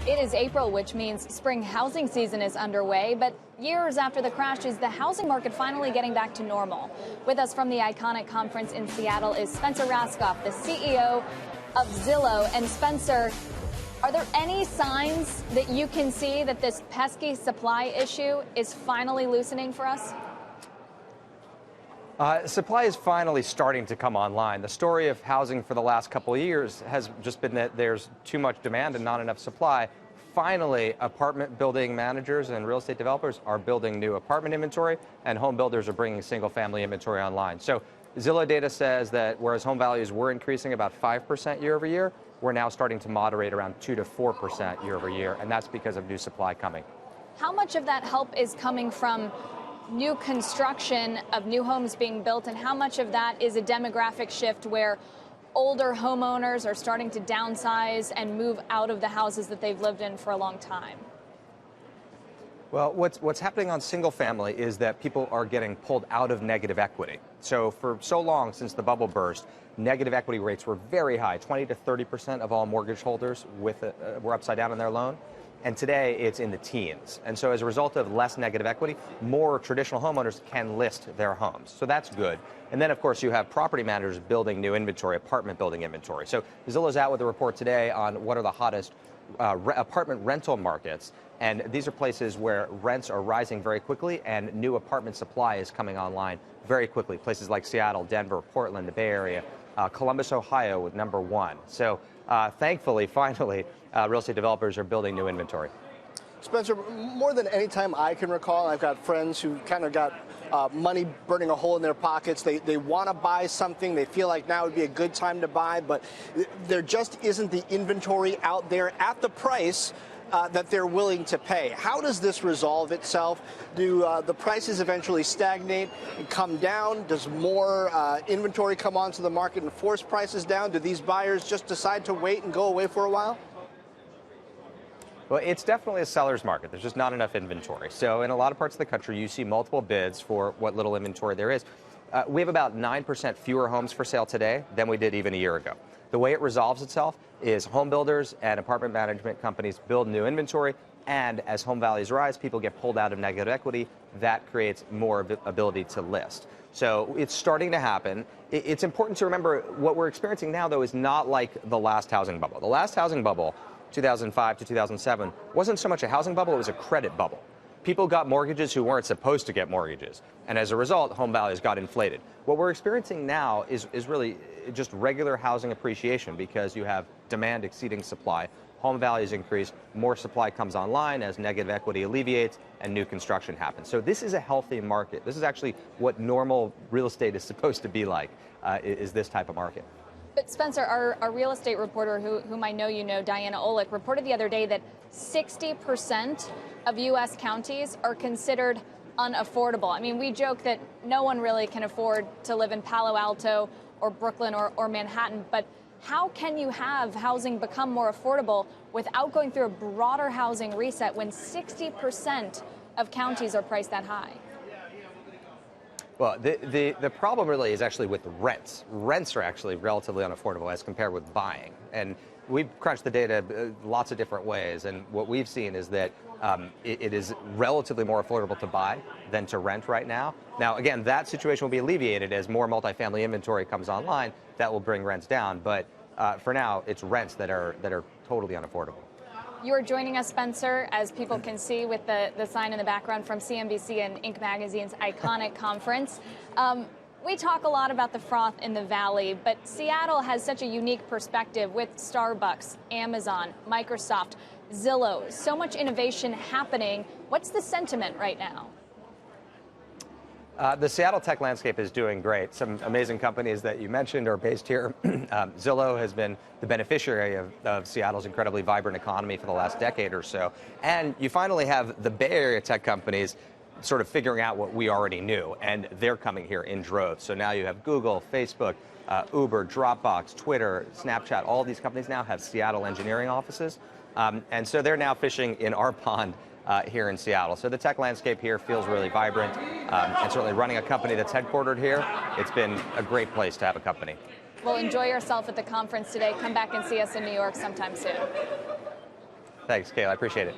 It is April, which means spring housing season is underway, but years after the crash, is the housing market finally getting back to normal? With us from the Iconic Conference in Seattle is Spencer Rascoff, the CEO of Zillow. And Spencer, are there any signs that you can see that this pesky supply issue is finally loosening for us? Supply is finally starting to come online. The story of housing for the last couple of years has just been that there's too much demand and not enough supply. Finally, apartment building managers and real estate developers are building new apartment inventory, and home builders are bringing single-family inventory online. So Zillow data says that whereas home values were increasing about 5% year over year, we're now starting to moderate around 2 to 4% year over year, and that's because of new supply coming. How much of that help is coming from new construction of new homes being built, and how much of that is a demographic shift where older homeowners are starting to downsize and move out of the houses that they've lived in for a long time? Well, what's happening on single family is that people are getting pulled out of negative equity. So for so long since the bubble burst, negative equity rates were very high. 20 to 30% of all mortgage holders were upside down in their loan. And today it's in the teens. And so as a result of less negative equity, more traditional homeowners can list their homes. So that's good. And then, of course, you have property managers building new inventory, apartment building inventory. So Zillow's out with a report today on what are the hottest apartment rental markets. And these are places where rents are rising very quickly and new apartment supply is coming online very quickly. Places like Seattle, Denver, Portland, the Bay Area, Columbus, Ohio with #1. So thankfully, finally, real estate developers are building new inventory. Spencer, more than any time I can recall, I've got friends who kind of got money burning a hole in their pockets. They want to buy something. They feel like now would be a good time to buy, but there just isn't the inventory out there at the price that they're willing to pay. How does this resolve itself? Do the prices eventually stagnate and come down? Does more inventory come onto the market and force prices down? Do these buyers just decide to wait and go away for a while? Well, it's definitely a seller's market. There's just not enough inventory. So in a lot of parts of the country, you see multiple bids for what little inventory there is. We have about 9% fewer homes for sale today than we did even a year ago. The way it resolves itself is home builders and apartment management companies build new inventory, and as home values rise, people get pulled out of negative equity. That creates more ability to list. So it's starting to happen. It's important to remember what we're experiencing now, though, is not like the last housing bubble. The last housing bubble, 2005 to 2007, wasn't so much a housing bubble, it was a credit bubble. People got mortgages who weren't supposed to get mortgages, and as a result, home values got inflated. What we're experiencing now is really just regular housing appreciation because you have demand exceeding supply. Home values increase, more supply comes online as negative equity alleviates, and new construction happens. So this is a healthy market. This is actually what normal real estate is supposed to be like, is this type of market. But Spencer, our real estate reporter, whom I know you know, Diana Olick, reported the other day that 60% of U.S. counties are considered unaffordable. I mean, we joke that no one really can afford to live in Palo Alto or Brooklyn or Manhattan, but how can you have housing become more affordable without going through a broader housing reset when 60% of counties are priced that high? Well, the problem really is actually with rents. Rents are actually relatively unaffordable as compared with buying. And we've crunched the data lots of different ways. And what we've seen is that it is relatively more affordable to buy than to rent right now. Now, again, that situation will be alleviated as more multifamily inventory comes online. That will bring rents down. But for now, it's rents that are totally unaffordable. You are joining us, Spencer, as people can see with the sign in the background from CNBC and Inc. Magazine's Iconic Conference. We talk a lot about the froth in the valley, but Seattle has such a unique perspective with Starbucks, Amazon, Microsoft, Zillow, so much innovation happening. What's the sentiment right now? The Seattle tech landscape is doing great. Some amazing companies that you mentioned are based here. Zillow has been the beneficiary of Seattle's incredibly vibrant economy for the last decade or so. And you finally have the Bay Area tech companies sort of figuring out what we already knew, and they're coming here in droves. So now you have Google, Facebook, Uber, Dropbox, Twitter, Snapchat. All these companies now have Seattle engineering offices. And so they're now fishing in our pond here in Seattle. So the tech landscape here feels really vibrant, and certainly running a company that's headquartered here, it's been a great place to have a company. Well, enjoy yourself at the conference today. Come back and see us in New York sometime soon. Thanks, Kayla. I appreciate it.